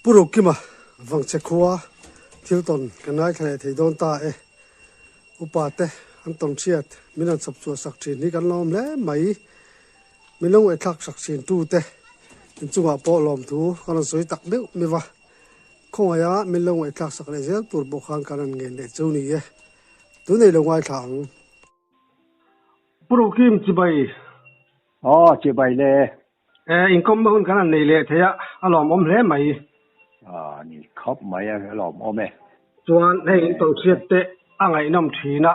Purukima vang chekhuwa thilton kanai khale theidon ta e upate anton chiat minan sapchu sakchi ni kan lom le mai minong e thak sakchin tu te inchunga po lom thu kan soi tak deu miwa khongaya minong e thak sak le zel tur bo khang kanan ngen le chuni e tu nei lo ngai thang Purukim chibai chibai le income hun kanan nei le theya alom om le mai ni khop mai a lom ome chuan hei tong chiat te angai nam thina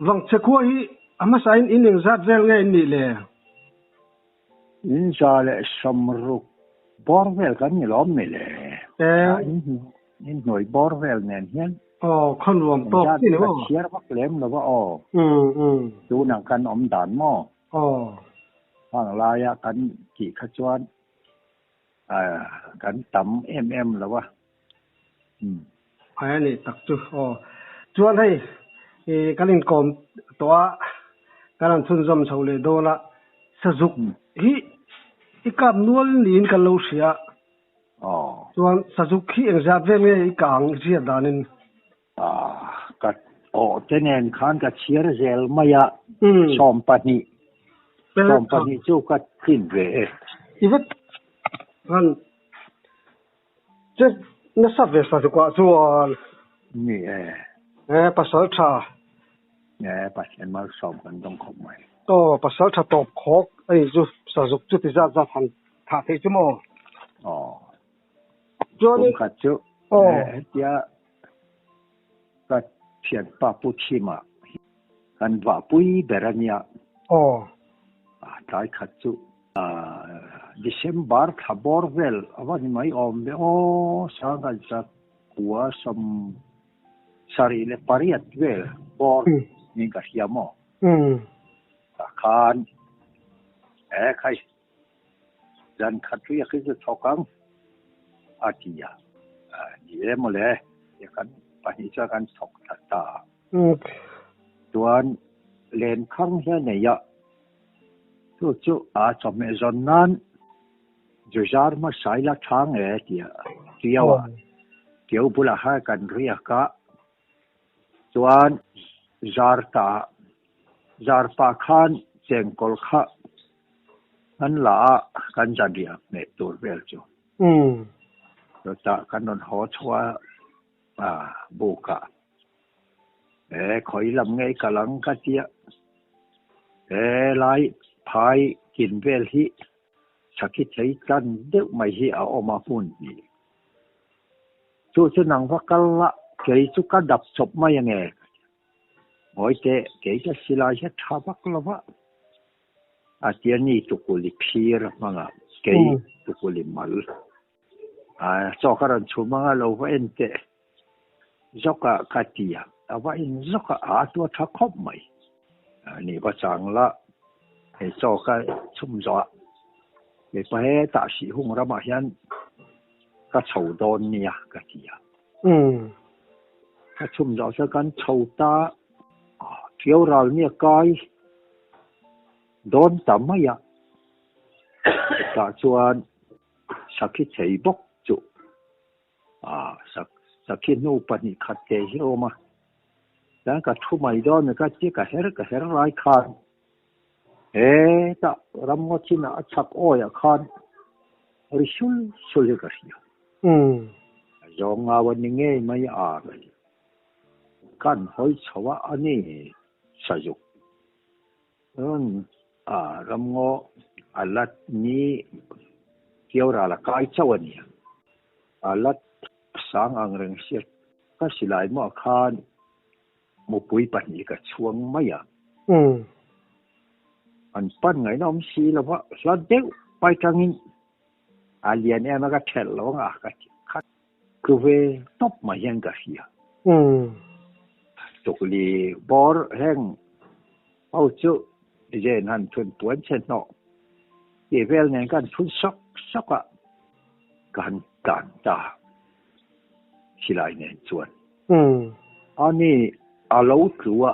vang chekhuwa hi ama sain ining zat vel nge ni le in sa le samruk borvel kan ni lom ni le in noi borvel nen hian khon ruam to ni ne bo chiar bak lem lo ba tu nang kan om dan mo hang la ya kan ki kha chuan kan tam lo wa ai ni tak chu chuan hei kalin kom towa kalan thun zom chole do la sajuk hi ikap nual nin kan lo sia chuan sajuk hi engzat ve nge ikang zia danin kat tenen khan ka chiar zel maya som pani chu ka thin ve ivet han just na sa ve sa kwa chuan ni pasal tha pasal mal som kan dong khom mai pasal tha top khok ai chu sajuk chu ti za han tha the chu mo chuan ka chu tia ka thian pa pu thima kan va pui berania tai kha chu December thaborvel awani mai om be sanga ja kuwa som sari le pariat vel bor ni ka hiamo khan khai jan khatri ya khiz thokang atia ni mole ya kan pani cha kan thok ta tuan len khang he ne ya chu chom me zon nan jujar ma saila thang tia tiawa keu bula ha kan ria ka chuan zar pa khan chengkol kha an la kan jadia me tur vel chu ta kan non ho chwa buka khoi lam ngai kalang ka tia lai phai kin vel hi sakhi thei kan deuh mai hi a oma hun ni chu nang vakal la kei chu ka dap chop mai nge moi te kei ta silai he thabak lova atiani tukuli phir manga kei tukuli mal chokaran chu manga lo va ente zoka katia awa in zoka a tu tha khop mai ni ba changla choka chum zo le pa he ta si hung ra ma hian ka chou don nia katia ka chum zo sa kan chou ta kiau ral nia kai don tamaya ta chuan sakhi chei bok chu sakhi nu pani khatte hi oma dan ka thu mai don ka chi ka her rai khan ta ram ngo china achak oya khan rishul sule ka sia zonga wani nge mai kan hoi chawa ani sajuk ram ngo alat ni kiora la kai chawani alat sang ang reng siat ka silai mo khan mo pui pani ka chuang maya an pan ngai nom si la wa la deu pai kangin alian ema ka thel lo nga ka khat ku ve top ma yang ka hia tukli bor heng au chu je nan thun tuan chen no ye vel ngai kan thun sok kan ta silai nen chuan ani alo kruwa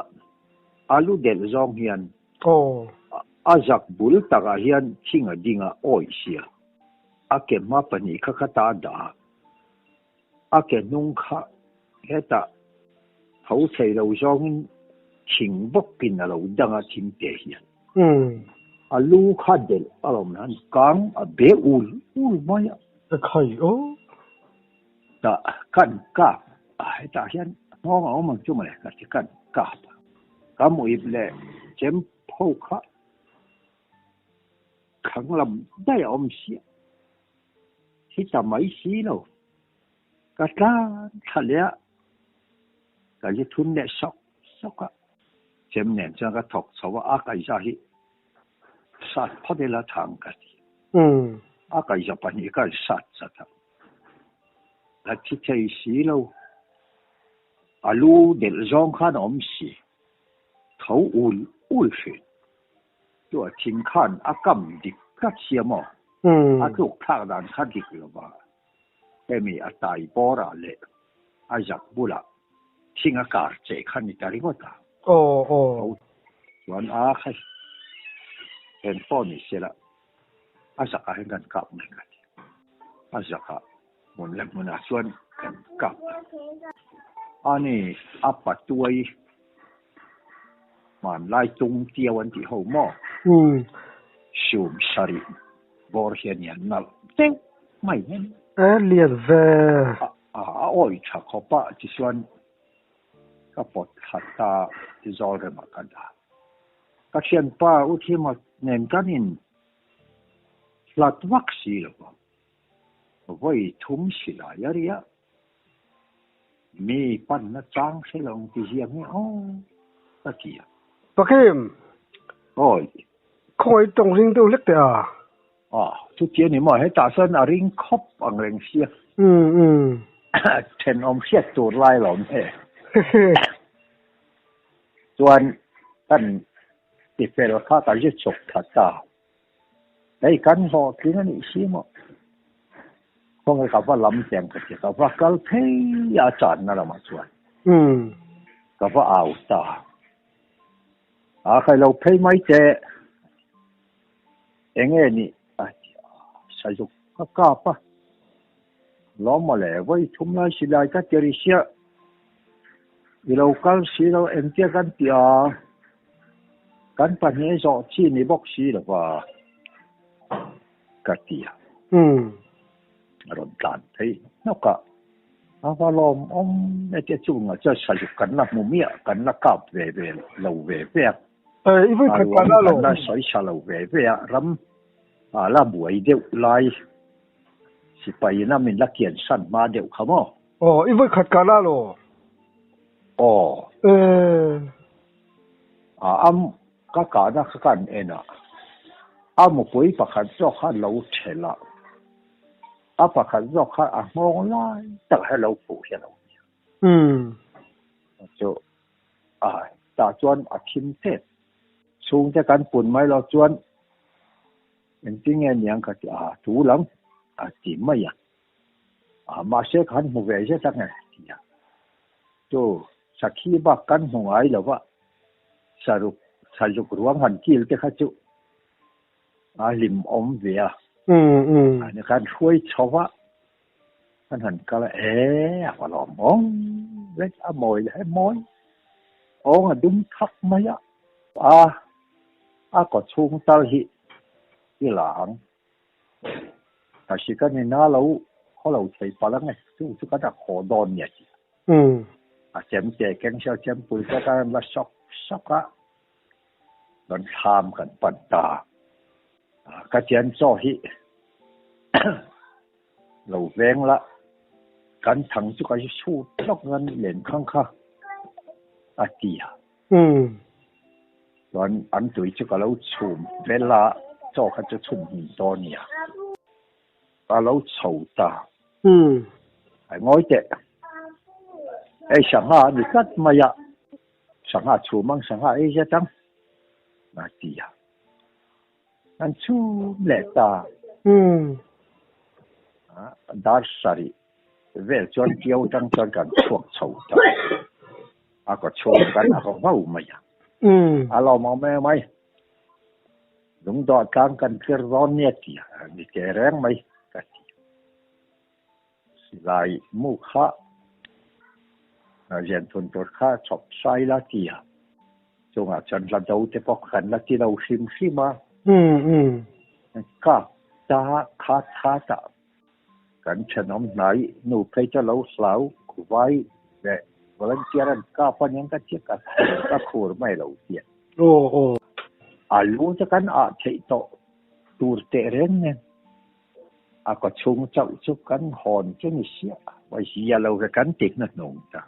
alu del zong hian azak bul taka hian thinga dinga oi sia ake ma pani kha kha ta da ake nung kha heta thau thei lo zong thing bok pin lo danga thing te hian alu kha del alom nan kang a be ul maya khai o ta kan ka heta hian ngong mang chu mai ka kan ka ka mu ible chem phau kha khang lam dai om sia hi ta mai si lo ka ta thalia ka ji thun ne sok ka chem nen cha ka thok chawa a kai sa hi sat phadela thang ka a kai ja pani ka sat sa tha la chi thei si lo alu del zong khan om si thau ul shi to thing khan a kam dik ka sia mo a tu thak dan kha dik lo ba emi a tai bora le a jak bula thing a kar che khan ni tari ko ta wan a khai en phone ni sela a sak a hen kan kap mai ka a zaka mon le mon a chuan kan kap ani a patuai man lai tung tia wan ti ho mo shum sari bor hian yan nal teu mai hen lian ve oi tha khopa ti chuan ka pot khata ti zol re ma ka da ka chen pa u thi ma nen kanin flat wax si lo voi thum si la ya mi pan na chang se long ti hiam ni ta kia pakem oi khoi tong ring tu lek ta tu tie ni mo he ta san a ring khop ang reng sia ten om sia tu lai lom he chuan tan ti fel kha ta je chok thata dai kan ho kin ani si mo không có phải làm tiền cái gì, có phải cái pay ya chán na làm chuan, có phải ảo ta, cái lâu pay mấy chế, anh ấy nè, sử dụng cái cáp á, lo mà lẽ với chúng nó xí lại cái chơi xia, lâu cái xí lâu em tiếc cái tiền, cái phần này rõ chi này bốc xí là và cái tiền. Rồi đàn thấy nó cả và lom ông này cái chung là cho sử dụng cái là một miệng cái là cặp về lâu về ý với cái là lâu là sợi xà lâu về rắm là buổi điệu lại chỉ phải là mình là kiện sẵn mà điệu không ý với cái là lo cái cả nó cái này một buổi phải khăn cho khăn lâu thế là apa kan zo kha a mong lai tak hello pu hello cho ta chuan a thim te chung te kan pun mai lo chuan en ting en yang ka tu lam ti mai ma se kan mu ve je tak ne ya to sakhi ba kan hu ai lo wa saru ruang han kil te kha chu lim om ve anh kanช่วยชาวท่านหันก็เลยว่าหล่อมองเล็กมอยให้มอยดุ้มทักมาก็ช่วงตาหิที่หลังแต่สิกันนี่น่าเราใช้ปลังไงทุกกันขอดอนเนี่ยเจมเจแกงเชียวเจมปุ๋ยก็การมาช็อกโดนทำกันปันตากระเจียนโซ่หิเราแวงละกันถังจุกไอชูลอกเงินเหรียญข้างอาเตียตอนอันตุยจุกเราชุ่มเวลาเจ้าเขาจะชุ่มหินตัวเนี่ยเราโฉตาไอ้ง้อยเจ๊ไอ้สังหาดิกัดมายะสังหาชูมังสังหาไอ้เจ้าจังอาเตียอันชูเล็ดตาดาร์สารีเวลจวนเกี่ยวจังจวนกันช่วงโฉตาก็โฉกันก็เว้ามาอย่างเรามองแม่ไหมลุงดอดกลางกันเพื่อร้อนเนี่ยที่มีแกแรงไหมก็ lại mu khá diện thuần tốt khá chọc sai là kìa chúng chân là đâu thì bọc khẩn là kìa đâu xìm mà cả ta khá thá ta cần chân ông này nụ phải cho lâu sáu của vai để volunteer cả phần những cái chiếc các khổ mai lâu tiền luôn cho cái chạy tổ tour terrain nè có chung chậu chúc cái hòn cho người xia và xia lâu cái tiệc nó nồng ta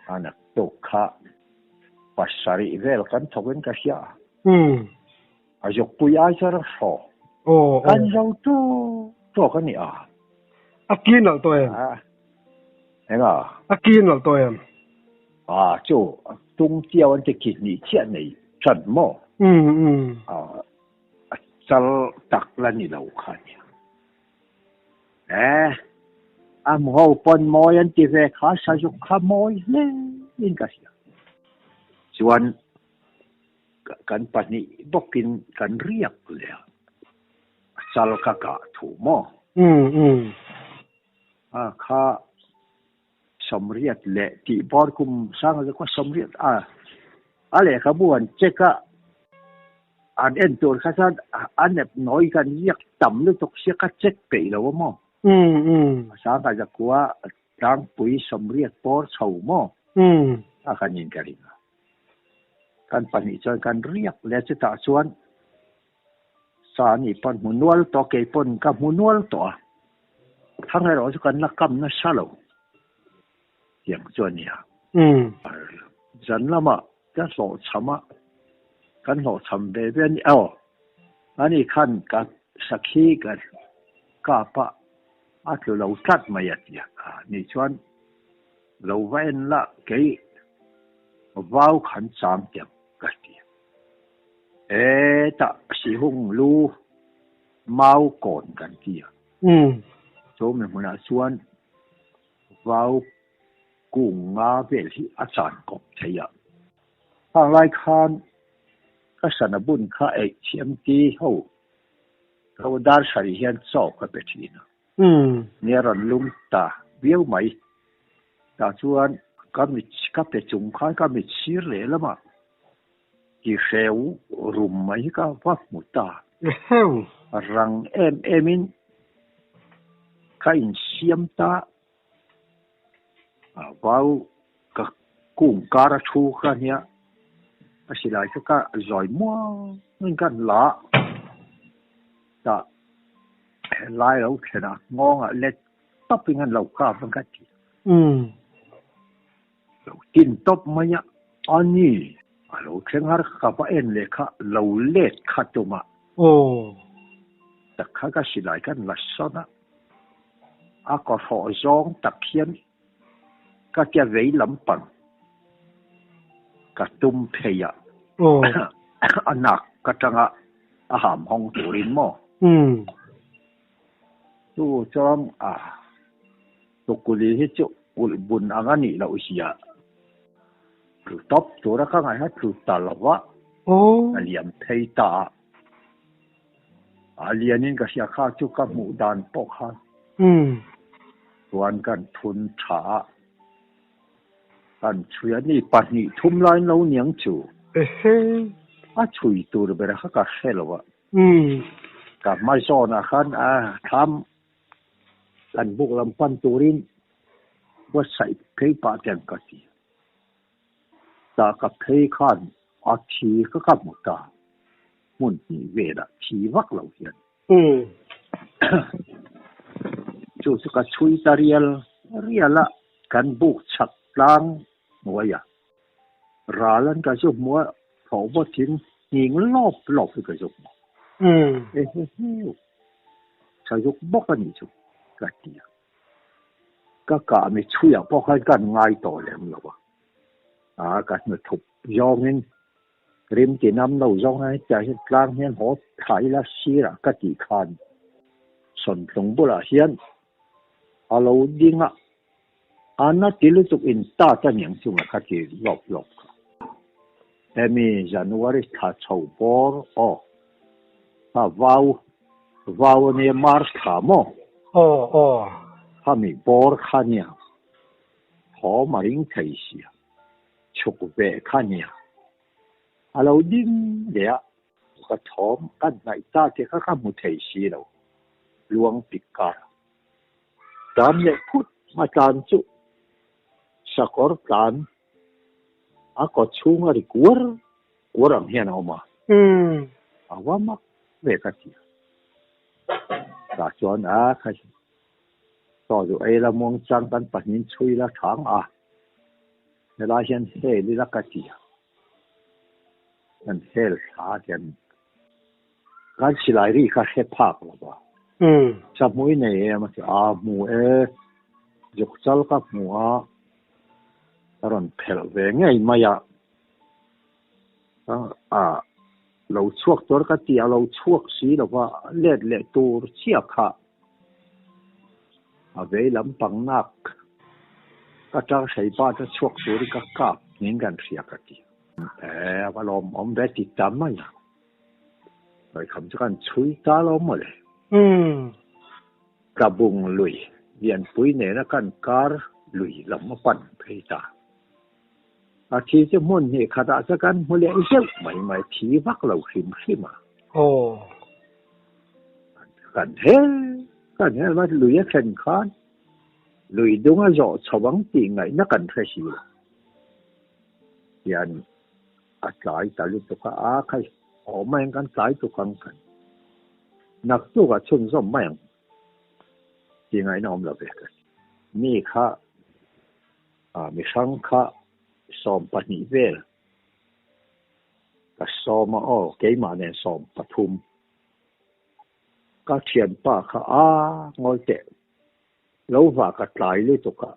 anak tổ khá pasari về là cái thầu cái xia dục bùi ai cho nó sọ cái dâu cho cái này akin là tôi em akin là tôi chỗ tung tiêu anh cái nhị chuyện này chuẩn mò sao tắc là như đâu khăn hậu phần mồi anh thì về khá sử dụng khá mồi lên cái gì chuan kan pani bokin kan riak le sal ka thu mo kha somriat le ti bor kum sang ko somriat ale ka buan cheka an en tur kha san an nep noi kan yak tam lu tok sia ka chek pe lo mo sa ka ja kwa rang pui somriat por chau mo kan yin ka ri kan pani choi kan riak le che ta chuan sa ni pon munwal to ke pon ka munwal to thang hai ro chu kan na kam na sa lo yang chuan ya zan lama ka so chama kan ho cham be be ni ani khan ka sakhi ka pa a tu lo tat ma ya ya ni chuan lo vain la ke vào khẩn sam tiệm cái gì ta sĩ hùng lu mau còn cái gì chỗ mình muốn nói xuân vào cùng ngã về thì sản cọp thấy ạ hàng lai khan các sản bún khá ấy chiếm tí hậu hậu đar sari hiện sau cái bể gì nữa nghe rằng lung ta biếu mấy ta xuân các cái chúng khai các cái chia lệ lắm mà thì xéo rùm mấy cái vắt một ta rằng em cái xiêm ta vào các cùng cá ra chu cái nhá chỉ là cái giỏi mua nên cái lá ta lai lâu thế nào ngon lết tóc bên anh lâu cá bên cái gì tin top maya ani alo thengar khapa en lekha lo let khatuma takha ka silai kan lasona ko ho zong takhian ka kya vei lampan ka tum theya anak ka tanga aham hong turin mo tu chom to kuli hi chu bun angani la usia top chỗ đó các ngài hát từ tà lộc á, liệm thấy tà, liệm nên cái gì khác chú các mũ đàn bọc ha, tuanกันทุนฉากันช่วยนี่ปัจจุบันทุ่มลายเราเนียงจูช่วยตัวเบลเขาก็เสียแล้วกับไม่ซ้อนขันทำกันบุกลำพันตัวรินว่าใส่เพย์ปาเตียนกันทีตากับเพย์ขันทีก็กับหมดตามุ่งนี่เวลาทีวักเราเห็นจู่ๆก็ช่วยตาเรียละกันบุกฉักล้างหัวยาร้าลันก็จุกมัวพอบ่ทิ้งยิงลบก็จุกชายุกบอกกันนี่จุกกันเดียก็กะไม่ช่วยพอกันง่ายต่อแล้วมั้งวะกันมาถูกยองเงินริมที่น้ำเรายองให้ใจกลางเห็นหัวไถละซีระก็ตีคันส่วนตรงบุระเฮียนเราดิ้งอันนั้นที่รู้สึกอินตาจะยังจุงก็ที่ลบแต่มีจันวาริถ้าชาวบอร์ถ้าวาวเนี่ยมาร์ชขาม ข้ามีบอร์ข้าเนี่ยหอมาริงไทยเสียชุกเวข้าเนี่ยเราดิ้งเดียก็ทอมกันในตาที่ข้ามุไทยเสียเราลวงปิกาตามเนี่ยพูดมาจานจุสกอร์กันก็ช่วงอะไรกัวรังเฮียนออกมาว่ามักเวกัที่ตาจวนใครต่ออยู่ละมองจังกันปัจจุบันช่วยละทางเวลาเห็นเฮลิละกัที่มันเฮลชาเดนการชิลายรีก็เฮพักละบ่จับมือเนี่ยมันจะมือยกจัลกับมือตอนเพลเวงไงมายาเราช่วงตัวก็ตีเราช่วงสีเราว่าเล็ดตัวเชี่ยค่ะเวลาปังนักก็จะใช้บ้านจะช่วงตัวก็กลับนิ่งกันเสียกันทีว่าเราได้ติดตามไหมไปคำจะกันช่วยตาเราหมดเลยกระบุงลุยเรียนปุ๋ยเนี่ยนะกันการลุยลำมาปั่นเพตาอาทิตย์จะมุ่งเนี่ยขณะสักกันมุ่งเลยเจ้าไม่ทีวักเราขิมขึ้นมากันเฮ้ว่าลุยแข่งขันลุยดวงจอชวังตีไงนักกันแค่สิยันอาศัยตาลุตุกะใครไม่กันสายตุกันกันนักตุกะชนส้มไม่ตีไงน้อมเราไปกันนี่ค่ะมีสังฆะสอมปนิเวลก็สอมเกี่ยมาเนี่ยสอมปทุมก็เทียนป้าค่ะงอยเตะแล้วว่าก็ตายเลยตุกะ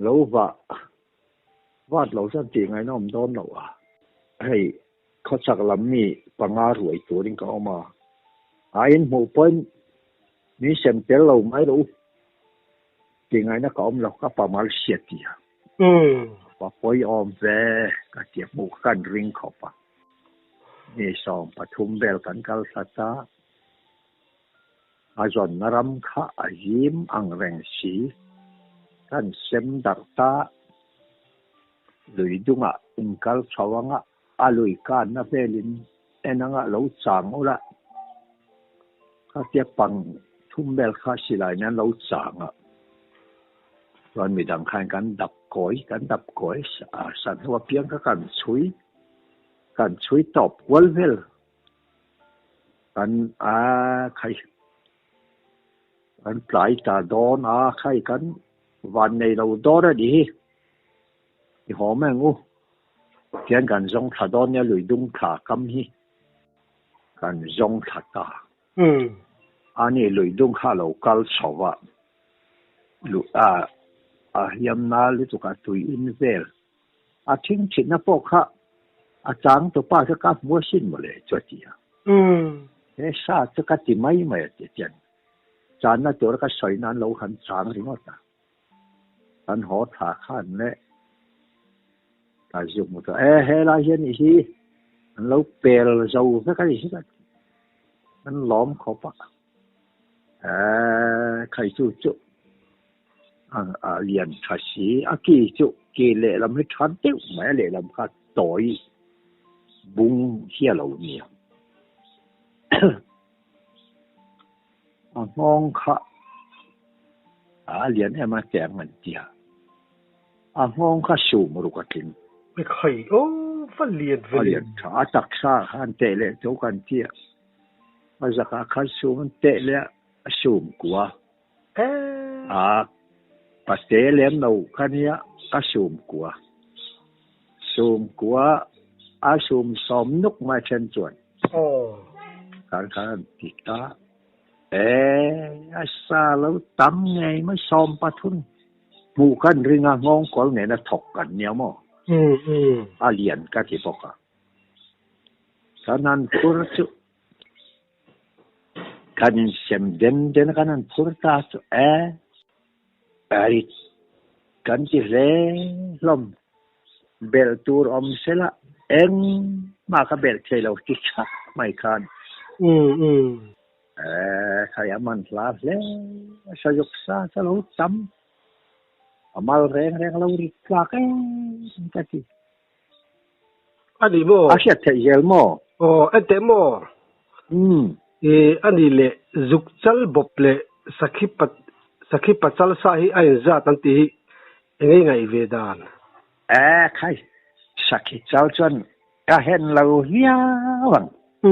แล้วว่าเราจะตีไงน้อมโดนเราให้เขาสักลำมีปังอาหวยตัวนี้ก็ออกมาหมู่เปิ้ลมีเส้นเตลเราไม่รู้ตีไงนะก็เราก็ประมาณเสียทีว่าปอยเวก็เจ็บบุกกันริงขอบนี่สองปทุมเบลกันกัลสัตาอาจารย์นรำข้ายิ้มอังแรงสีกันเซมดักตาลุยดุงอินกัลชาวังลุยกันนับเวลินนังเราจางอุละข้าเจ็บปังทุ่มเบลข้าสิไลนั้นเราจางวันมีดังขันกันดับก้อยสันว่าเพียงกันช่วยตอบวัลเวลกันใครกันปลายตาโดนใครกันวันในเราโดนดีที่หอมแมงูเพียงกันจงถ้าโดนเนี่ยลุยดุงขากำฮีกันจงถ้าตาอันนี้ลุยดุงขาเรากัลชาวะลุยำนาลิตุกาตุยอินเวลทิ้งฉินนะพวกข้าจางตัวป้าจะกับมัวสิ้นหมดเลยจวดจีซาจะกัดที่ไม่เจียนจานน่ะตัวก็สอยนั้นเราหันจางถึงว่าอันหอถาข้านเนี่ยตาจุกมุตเฮลาเห็นอีกเราเปลเจ้าก็กันอีกมันล้อมเขาปะใครจุเรียนภาษีกี่จุกี่เล่ลำให้ทันเตี้ยวไม่เล่ลำคัดต่อยบุ้งเชี่ยเหล่านี้มองค่ะเรียนให้มาแจงมันเจียมองค่ะสูมรุกทินไม่เคยฟันเรียนถ้าตักซาขันเตะเลยทุกันเจียมาจากขันสูมันเตะเลยสูมกว่าปัจเจเลี้ยงเราคันนี้ก็สูมกว่าสูมสมนุกมาเช่นจวนการติดตาซาแล้วตั้มไงไม่สมปะทุนหมู่กันเรื่องงงก่อนเนี่ยนะถกกันเนี่ยมั้งเรียนกันที่บอกฉะนั้นพูดจุกันเสียมเด่นกันนั้นพูดตาจุกันที่เร่ลมเบลตูร์เสละมากับเบลเทลติชไม่คัน kaya man la le sa yok sa lo tam amal reng lo ri ka ke ka ti อันนี้โม a sia te yel mo อ๋ออันเตโมอันนี้เลยจุกจัลบบเลยสักขีปัจจัลสาหิไอ้จัดตั้งที่ไงเวดานkai sakhi chal chon ka hen lo nia wan อื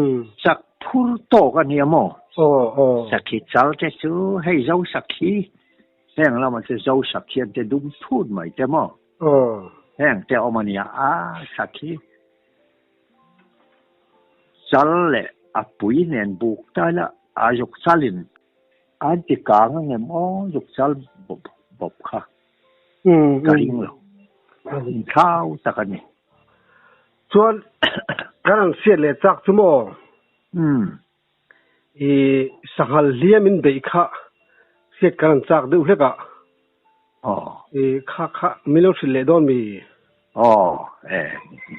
ม sak phur to ka ni mo อ๋อ sakhi chal te chu hei zo sakhi heng la ma se zo sakhi te dum thun mai te mo อ๋อ heng te o mania a sakhi chal le a pui nen buk ta la a yok chalin an ti ka nge mo yok chal bob kha ka ring lo in khao ta ka ni ส่วนการเสียเลยจากชั่วโมงสังหารเลี้ยมินเบค่าเสียการจากดูเล็กอ่ะค่าไม่รู้สิเลดอนมี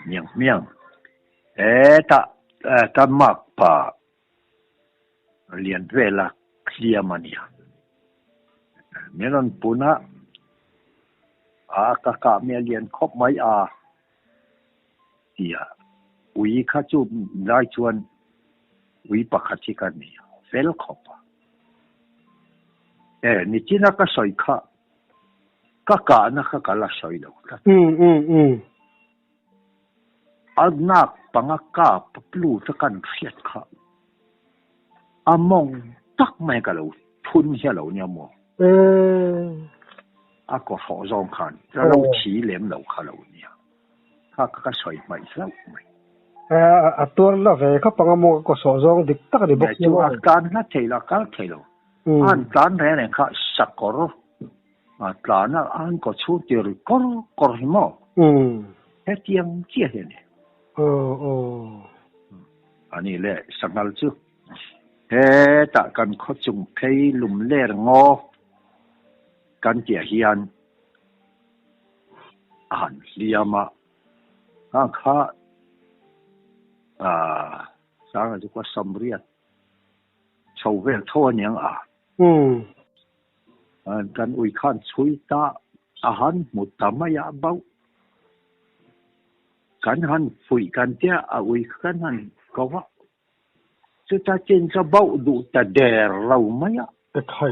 เมียงta mak pa lian vela clear mania melon puna ka me lian khop mai tia ui kha chu lai chuan ui pakhathi ka ni fel khop ni china ka soi kha ka na ka la soi lo ka agnak pangaka plu ta kan khiat kha among tak mai ka lo thun hia lo nya mo ko ho zong khan ta lo chi lem lo kha lo nia ka soi mai lo maiตัวละเวเขาปังมก็สอจงดิกตักดิบกยังว่าการน่ะเทละกันเทละอันการแรงค่ะสักกรการน่ะอันก็ชูเดียร์กรหิมเฮ็ดยังเจียเนี่ยอันนี้แหละสังกัดจูตะกันเขาจงเพยลุมเล่งอกันเจียเฮียนเลียมาข้าสังกัดจูก็สมเรียชาวเวลทั่วเนียงกันอุยขันช่วยตาอาหารหมดทำไม่ยาเบากันหันฝุ่ยกันเจ้าอุยกันหันก็ว่าจะเจนจะเบาดูแต่เดรเราไม่อะใคร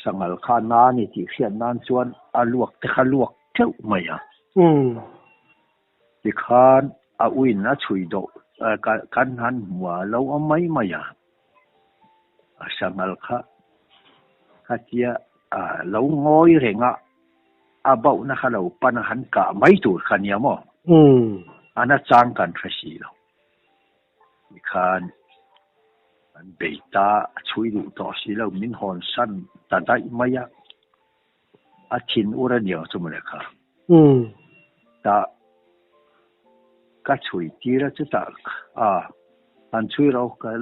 สังกัดข้านานี่ที่เขียนนานส่วนลวกแต่ข้าลวกเท่าไม่อะที่ข้านอุยน่าช่วยดูกันหันหัวเราไม่อะสังกัดข้าเจ้าเราง่อยเร่งเบานะข้าเราปัญหากะไม่ถูกขันยามอันนั้นจ้างกันทศีเราที่ข้านเบต้าช่วยดูต่อสิเรามินฮอนสันแต่ได้ไม่ยากทินอุระเดียวสมมติค่ะแต่ก็ช่วยที่เราจะตักอันช่วยเร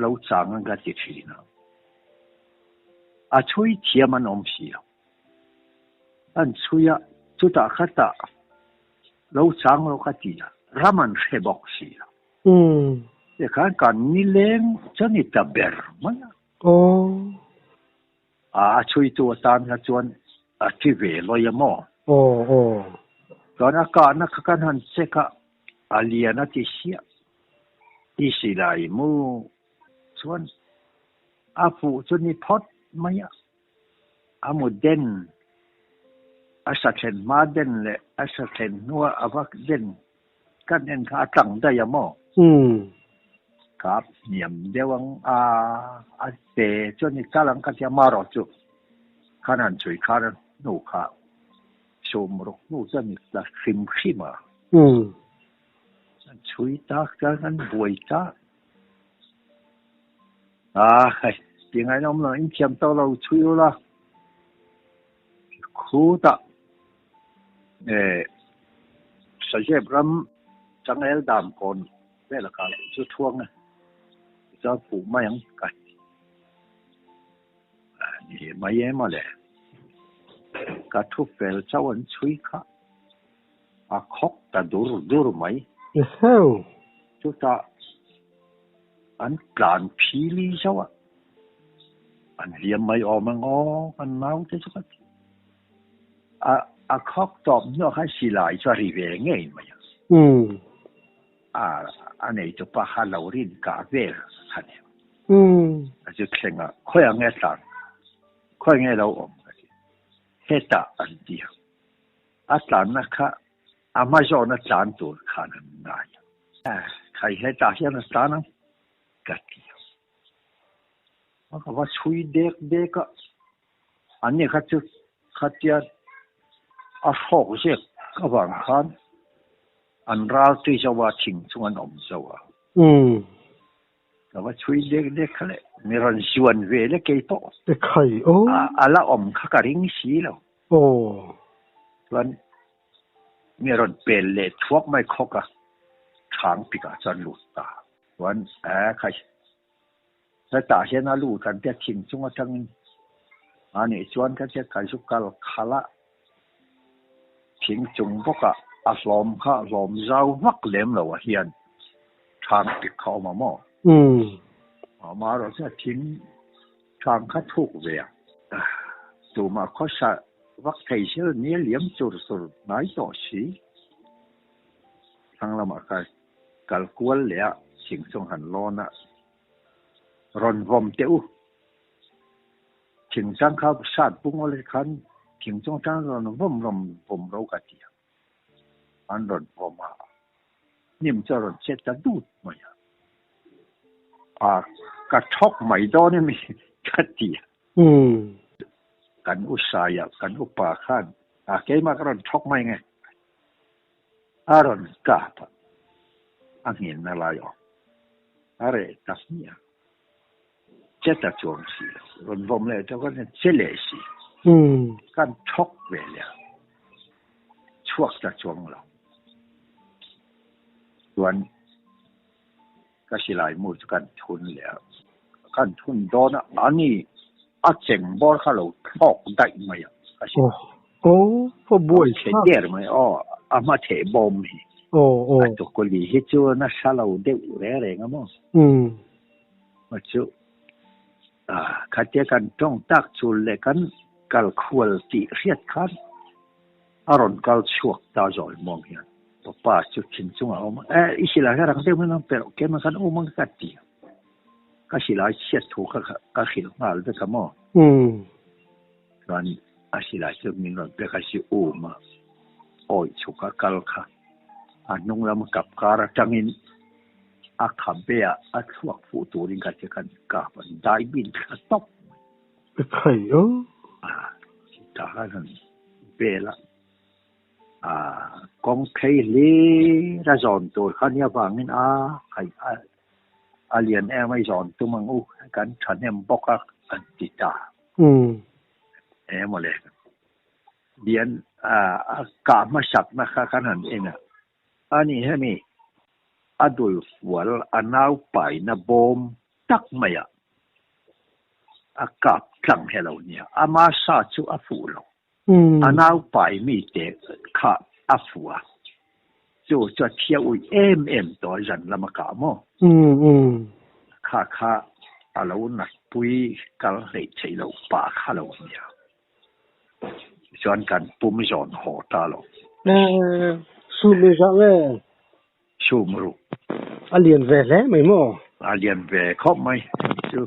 าจ้างกันก็ติดทีนะช่วยเทียมันอมสิอันช่วยจุดตักขัดเราจ้างเราก็ติดรามันเสบอกสิแต่การนี่เล่นจะนี่ตะเบรมั้ยช่วยตัวตามกันจนที่เวลอยมอตอนอากาศนักการหันเสกเลียนที่เสียที่สิไลมูชวนผู้จนนี่พอดไม่หมดเด่นสักเห็นมาเด่นเลยสักเห็นนัววักเด่นกันเองข้าตั้งได้ยังมอครับเนียมเดี๋ยวเตะจนนี่กำลังกันจะมารอจุขนาดช่วยข้าหนูข้าชมรกหนูจะมีละฟิมขึ้นมาช่วยตากันบ่อยตายังไงน้องเราอินเทียมตัวเราช่วยละคู่ตาสัจเจบรำจังเอลดามคนเวลาการจุดทวงนะจะผูกไม่ยังกันนี่ไม่แย่มาเลยกระทุบเฟลเจ้าวันช่วยข้าคอกแต่ดูไหมจุดตา อันกลานพีลีเจ้าอันเลี้ยมไม่ออกมังอ๋อกันเมาจะสักคอกตอบเนาะให้สิลายจะรีเวงไงมั้ยอันนี้จะปะฮัลโหลรินกาเวลคันเนี่ยจะเข่งค่อยง่ายสังค่อยง่ายเราเฮตาอันเดียวตอนนะคะอามาจอนะจานตัวขนาดนั้นใครเฮตาเฮียนะตอนนั้นกัดเดียวมันก็ว่าช่วยเด็กก็อันนี้เขาจะหอกเสียก็วางคันอันเราที่จะว่าทิ้งส่วนอมเจ้าแต่ว่าช่วยเด็กเขาเลยมีรันชวนเวลเกี่ยวกับใครโอ้ละอมเขาก็ริงสีแล้ววันมีรันเป็นเล็ดทวกไม่คกทางปีกจันลุตาวันใครแต่ตาเช่นลูกันแต่ทิ้งส่วนทั้งอันนี้ชวนเขาจะใครสุกัลขละทิ้งจงพวกลมข้าลมเจ้าวักเล่มแล้วเฮียนทางติดเข้ามาหม้อมาเราจะทิ้งทางข้าทุกเวียตัวมาข้อสะวักไทยเชื่อเนี้ยเลี้ยมจุดสุดไหนต่อสีทางเรามากัลกวนเลยสิ่งทรงหันร้อนรอนวอมเต้าถึงจังข้าวชาติปุ้งอะไรคันถึงจงจังรอนวอมเรากัดเดียวอันรอนพอมานิ่มจะรอนเช็ดจะดูดไหมกระทบไม่โดนนี่มีกัดเดียวกันอุษยกันอุปาขันเกี่ยมากรอนทอกไม่ไงรอนกาบอันเห็นอะไรอะไรตัดเนี่ยเจ็ดจวงสีรอนวอมเลยเจ้าก็เนี่ยเฉลี่ยสีกันทอกเวลาช่วงจะจวงเราส่วนก็สิลายมูจกันทุนแล้วกันทุนโดนอันนี้เจ๋งบอลเขาเราทอกได้ไหมก็สิพอบ่อยเฉลี่ยไหมมาเทบอมตัวกลีฮิจูน่าชาเราเด็กอะไรงั้นมั้งมาจูขัดแย้งกันต้องตักจูเล็กกันกัลควอลตีเรียดกันอารมณ์กัลชวกตาจอยมองเห็นป้าจุดทิ้งจงเอามาอิสิลาก็รังเดียวมันนั่งเปล่าแกมันกันมันกัดเดียวก็สิลาเช็ดถูกก็ขิลมาแล้วก็มั่งตอนสิลาจะมีเรื่องเปก็สิมาชุกกัลค่ะนุ่งแล้วมันกับการจังอินขับเบียชวกฟูตูริงกันจะกันกับได้บินขัดตบใครทหารเบลกองไทยลีระจอนตัวขันยาบางนี่ใครเลียนไม่จอนตัวมังกันฉันเนี่ยบอกกันติดตาหมดเลยเลียนกามาสับมาขนาดเองอันนี้ให้มีดูวัวน่าไปนะบอมตักไม่กับจังเฮลล์เนี่ยมาซาจูฟูโลน่าไปมีเด็กข้าฟูจูจะเที่ยวตัวจันละมากาโมข้าเราหนักปุยกัลเฮใช้เราป่าข้าเราเนี่ยชวนกันปุ่มจอนหัวตาเราสูไม่จังเลยชูมรูเลียนเวลไม่หมอเลียนเวเขาไม่จู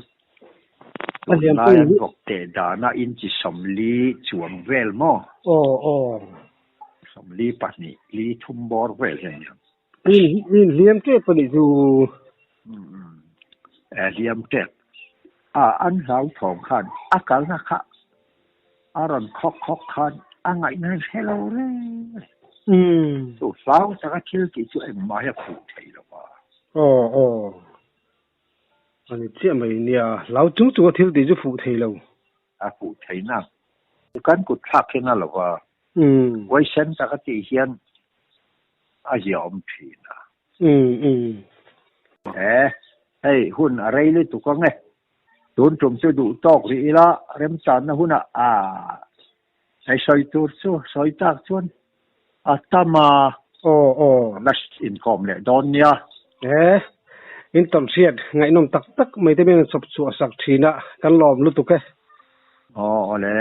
เลียนบอกเตดานาอินจิสมลีจวงเวลมอสมลีปัจนีลีทุ่มบอร์เวลเห็นยังเลียนเก็บไปดูเลียนเก็บอันเราทองขันกัลนะคะอารอนคอกขันไงนั่นเฮลโลเลยตัวสาวจะก็คิดที่จะมาให้ผู้ไทยหรอวะอันนี้เจ้าไม่เนี่ยเราจุ๊ตัวที่ที่จะผู้ไทยเราผู้ไทยนะกันกุดทักแค่นั้นหรอวะไว้เส้นจะก็ตีเฮียนยอมทีนะhey hun arai le tu ka nge tun tum chu du tok ri la rem chan na hun sai soi tur chu soi tak chun atama nas income le don ya in ton siat ngai nom tak tak mai te men sop chu sak thina kan lom lu tu ke le